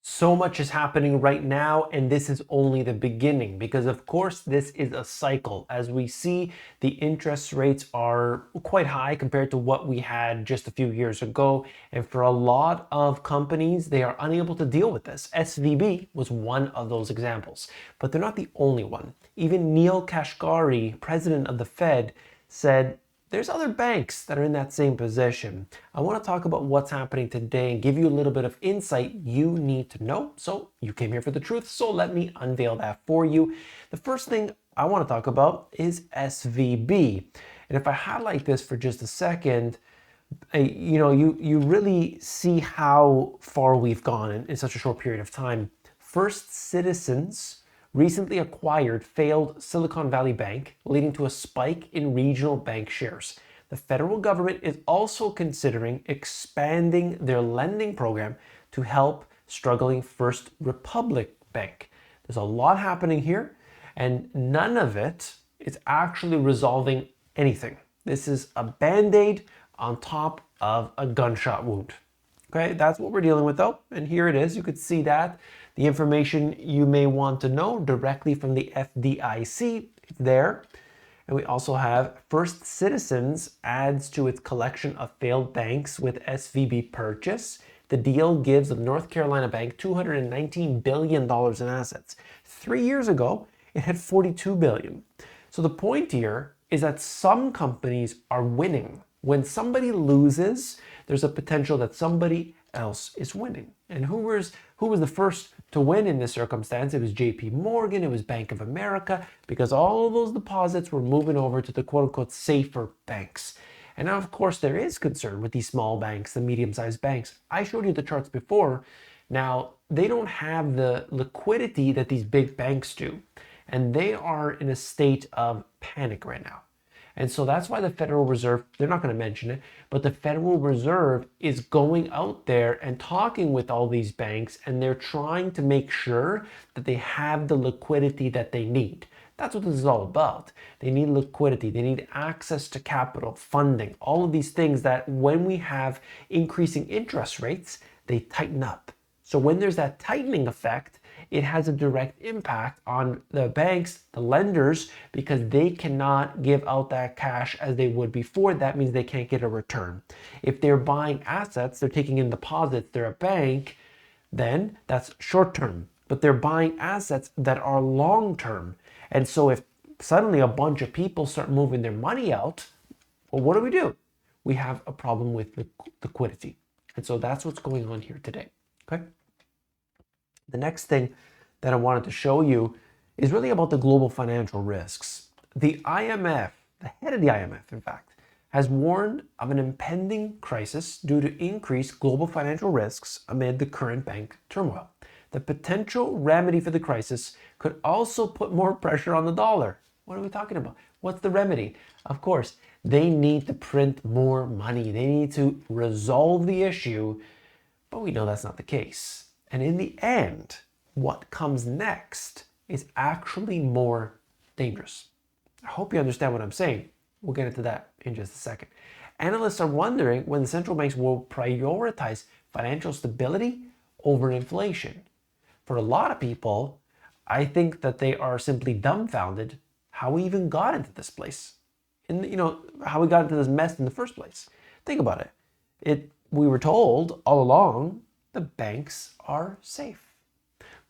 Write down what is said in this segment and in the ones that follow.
So much is happening right now, and this is only the beginning because, of course, this is a cycle. As we see, the interest rates are quite high compared to what we had just a few years ago. And for a lot of companies, they are unable to deal with this. SVB was one of those examples, but they're not the only one. Even Neil Kashkari, president of the Fed, said there's other banks that are in that same position. I want to talk about what's happening today and give you a little bit of insight you need to know. So you came here for the truth, so let me unveil that for you. The first thing I want to talk about is SVB. And if I highlight this for just a second, you really see how far we've gone in such a short period of time. First Citizens recently acquired failed Silicon Valley Bank, leading to a spike in regional bank shares. The federal government is also considering expanding their lending program to help struggling First Republic Bank. There's a lot happening here, and none of it is actually resolving anything. This is a band-aid on top of a gunshot wound. Okay, that's what we're dealing with though. And here it is. You could see that. The information you may want to know directly from the FDIC, it's there. And we also have First Citizens adds to its collection of failed banks with SVB purchase. The deal gives the North Carolina bank $219 billion in assets. 3 years ago, it had $42 billion. So the point here is that some companies are winning. When somebody loses, there's a potential that somebody else is winning. And who was the first to win in this circumstance? It was jpmorgan, it was Bank of America, because all of those deposits were moving over to the quote-unquote safer banks. And now, of course, there is concern with these small banks, the medium-sized banks. I showed you the charts before. Now, they don't have the liquidity that these big banks do, and they are in a state of panic right now. And so that's why the Federal Reserve, they're not going to mention it, but the Federal Reserve is going out there and talking with all these banks, and they're trying to make sure that they have the liquidity that they need. That's what this is all about. They need liquidity. They need access to capital, funding, all of these things that when we have increasing interest rates, they tighten up. So when there's that tightening effect, it has a direct impact on the banks, the lenders, because they cannot give out that cash as they would before. That means they can't get a return. If they're buying assets, they're taking in deposits, they're a bank, then that's short term. But they're buying assets that are long term. And so if suddenly a bunch of people start moving their money out, well, what do? We have a problem with liquidity. And so that's what's going on here today. Okay. The next thing that I wanted to show you is really about the global financial risks. The IMF, the head of the IMF, in fact, has warned of an impending crisis due to increased global financial risks amid the current bank turmoil. The potential remedy for the crisis could also put more pressure on the dollar. What are we talking about? What's the remedy? Of course, they need to print more money. They need to resolve the issue, but we know that's not the case. And in the end, what comes next is actually more dangerous. I hope you understand what I'm saying. We'll get into that in just a second. Analysts are wondering when the central banks will prioritize financial stability over inflation. For a lot of people, I think that they are simply dumbfounded how we even got into this place. And how we got into this mess in the first place. Think about it. We were told all along the banks are safe.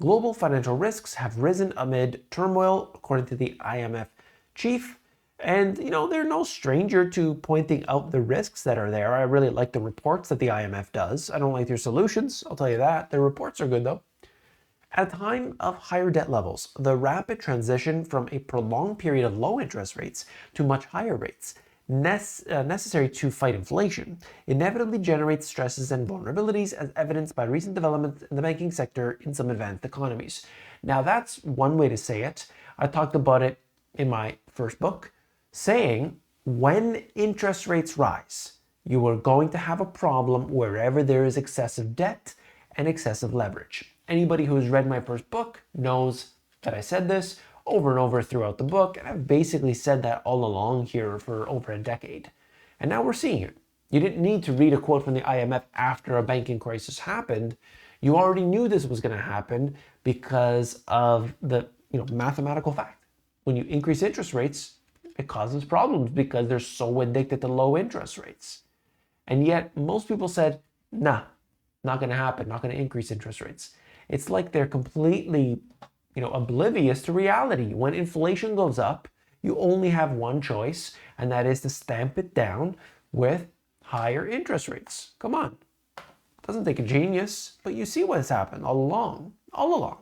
Global financial risks have risen amid turmoil, according to the IMF chief. And, they're no stranger to pointing out the risks that are there. I really like the reports that the IMF does. I don't like their solutions, I'll tell you that. Their reports are good, though. At a time of higher debt levels, the rapid transition from a prolonged period of low interest rates to much higher rates necessary to fight inflation inevitably generates stresses and vulnerabilities as evidenced by recent developments in the banking sector in some advanced economies. Now that's one way to say it. I talked about it in my first book, saying when interest rates rise, you are going to have a problem wherever there is excessive debt and excessive leverage. Anybody who's read my first book knows that I said this over and over throughout the book, and I've basically said that all along here for over a decade. And now we're seeing it. You didn't need to read a quote from the IMF after a banking crisis happened. You already knew this was going to happen because of the mathematical fact. When you increase interest rates, it causes problems because they're so addicted to low interest rates. And yet most people said, nah, not going to happen, not going to increase interest rates. It's like they're completely oblivious to reality. When inflation goes up, you only have one choice, and that is to stamp it down with higher interest rates. Come on. Doesn't take a genius, but you see what has happened all along.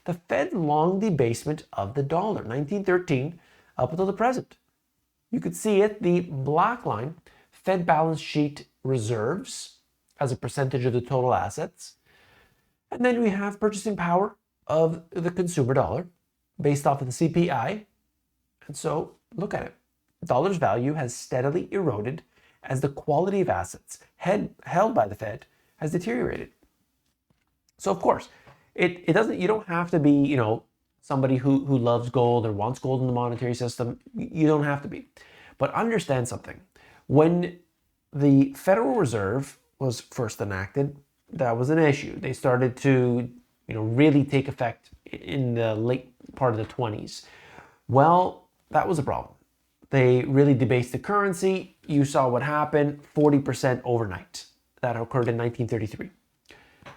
The Fed long debasement of the dollar, 1913 up until the present. You could see it, the black line, Fed balance sheet reserves as a percentage of the total assets. And then we have purchasing power of the consumer dollar based off of the CPI. And so look at it. Dollar's value has steadily eroded as the quality of assets held by the Fed has deteriorated. So of course, it doesn't, you don't have to be, somebody who loves gold or wants gold in the monetary system. You don't have to be. But understand something. When the Federal Reserve was first enacted, that was an issue. They started to, really take effect in the late part of the 20s. Well, that was a problem. They really debased the currency. You saw what happened, 40% overnight. That occurred in 1933.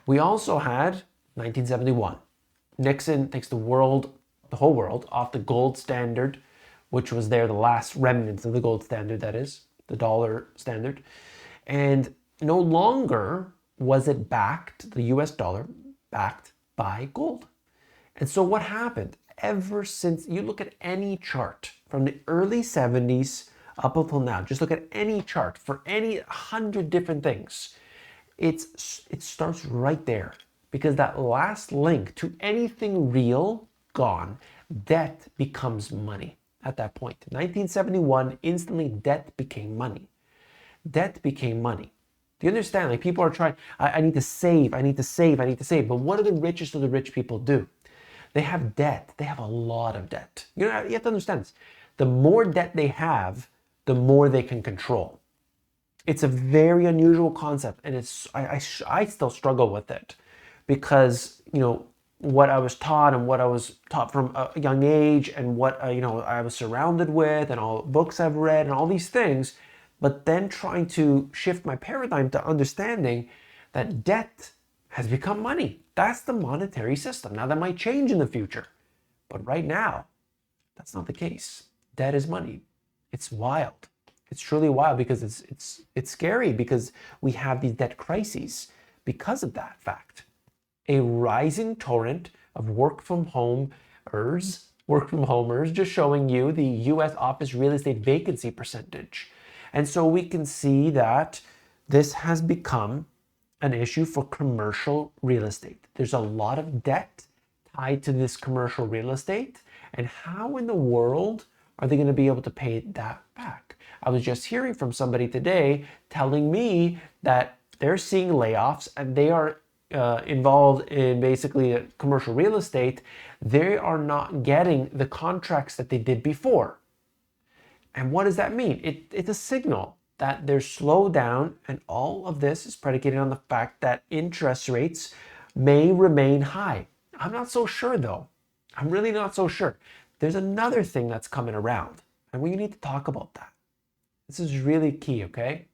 We also had 1971. Nixon takes the whole world, off the gold standard, which was the last remnants of the gold standard, that is, the dollar standard. And no longer was it backed, the US dollar, backed by gold. And so what happened? Ever since, you look at any chart from the early 70s up until now, just look at any chart for any 100 different things. It starts right there, because that last link to anything real, gone. Debt becomes money at that point. 1971, instantly debt became money. Debt became money. Do you understand? Like, people are trying, I need to save, I need to save, I need to save. But what do the richest of the rich people do? They have debt. They have a lot of debt. You have to understand this. The more debt they have, the more they can control. It's a very unusual concept, and I still struggle with it, because what I was taught and what I was taught from a young age, and what I was surrounded with, and all books I've read, and all these things, but then trying to shift my paradigm to understanding that debt has become money. That's the monetary system. Now, that might change in the future, but right now, that's not the case. Debt is money. It's wild. It's truly wild, because it's scary, because we have these debt crises because of that fact. A rising torrent of work from homers, just showing you the US office real estate vacancy percentage. And so we can see that this has become an issue for commercial real estate. There's a lot of debt tied to this commercial real estate, and how in the world are they going to be able to pay that back? I was just hearing from somebody today telling me that they're seeing layoffs, and they are involved in basically commercial real estate. They are not getting the contracts that they did before. And what does that mean? It's a signal that they're slowed down, and all of this is predicated on the fact that interest rates may remain high. I'm not so sure, though. I'm really not so sure. There's another thing that's coming around, and we need to talk about that. This is really key, okay?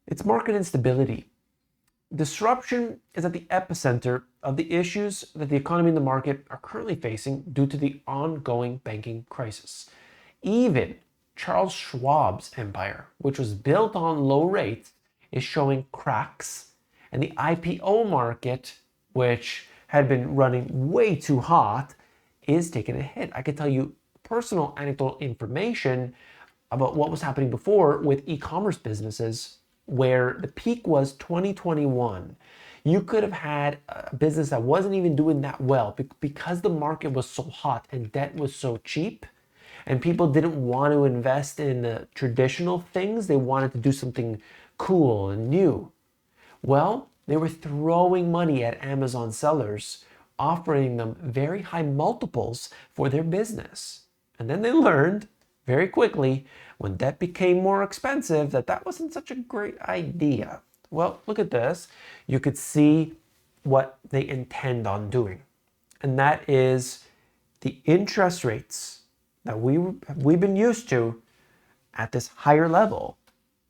It's market instability. Disruption is at the epicenter of the issues that the economy and the market are currently facing due to the ongoing banking crisis. Even Charles Schwab's empire, which was built on low rates, is showing cracks, and the IPO market, which had been running way too hot, is taking a hit. I could tell you personal anecdotal information about what was happening before with e-commerce businesses, where the peak was 2021. You could have had a business that wasn't even doing that well because the market was so hot and debt was so cheap, and people didn't want to invest in the traditional things. They wanted to do something cool and new. Well, they were throwing money at Amazon sellers, offering them very high multiples for their business. And then they learned very quickly, when debt became more expensive, that wasn't such a great idea. Well, look at this. You could see what they intend on doing. And that is the interest rates that we've been used to at this higher level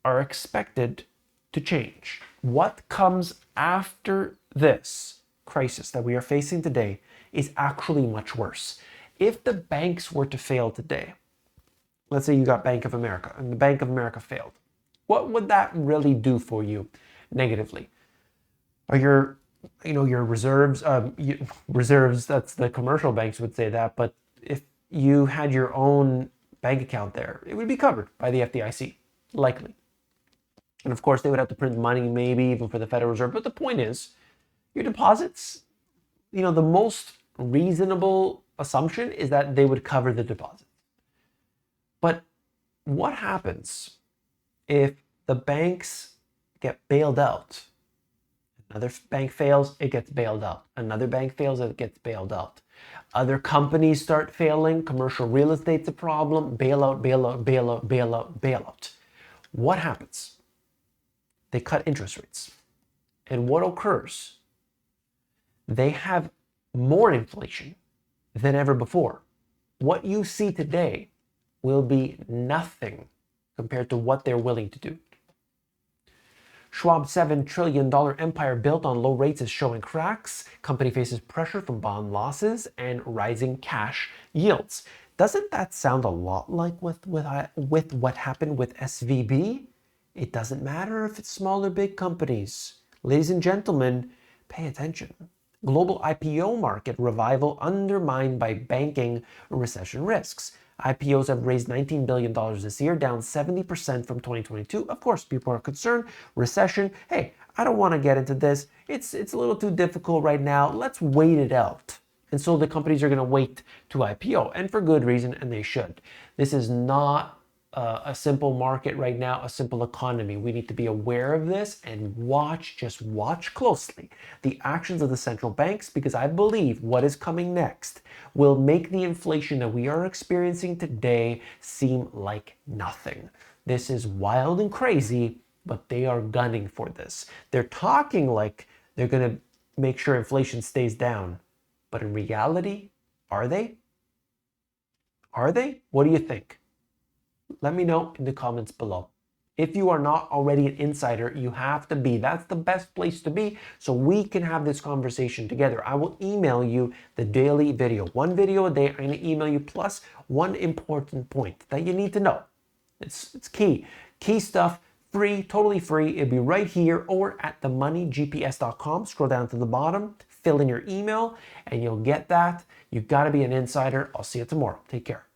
are expected to change. What comes after this crisis that we are facing today is actually much worse. If the banks were to fail today, let's say you got Bank of America and the Bank of America failed, what would that really do for you negatively? Are your reserves, reserves, that's the commercial banks would say that, but if you had your own bank account there, it would be covered by the FDIC, likely. And of course, they would have to print money, maybe even for the Federal Reserve. But the point is, your deposits, the most reasonable assumption is that they would cover the deposit. But what happens if the banks get bailed out? Another bank fails, it gets bailed out. Another bank fails, it gets bailed out. Other companies start failing. Commercial real estate's a problem. Bailout, bailout, bailout, bailout, bailout. What happens? They cut interest rates. And what occurs? They have more inflation than ever before. What you see today will be nothing compared to what they're willing to do. Schwab's $7 trillion empire built on low rates is showing cracks. Company faces pressure from bond losses and rising cash yields. Doesn't that sound a lot like with what happened with SVB? It doesn't matter if it's small or big companies. Ladies and gentlemen, pay attention. Global IPO market revival undermined by banking recession risks. IPOs have raised $19 billion this year, down 70% from 2022. Of course, people are concerned. Recession. Hey, I don't want to get into this. It's a little too difficult right now. Let's wait it out. And so the companies are going to wait to IPO, and for good reason, and they should. This is not a simple market right now, a simple economy. We need to be aware of this and just watch closely the actions of the central banks, because I believe what is coming next will make the inflation that we are experiencing today seem like nothing. This is wild and crazy, but they are gunning for this. They're talking like they're going to make sure inflation stays down. But in reality, are they? Are they? What do you think? Let me know in the comments below. If you are not already an insider, you have to be. That's the best place to be so we can have this conversation together. I will email you the daily video. One video a day, I'm going to email you plus one important point that you need to know. It's key. Key stuff, free, totally free. It'll be right here or at themoneygps.com. Scroll down to the bottom, fill in your email, and you'll get that. You've got to be an insider. I'll see you tomorrow. Take care.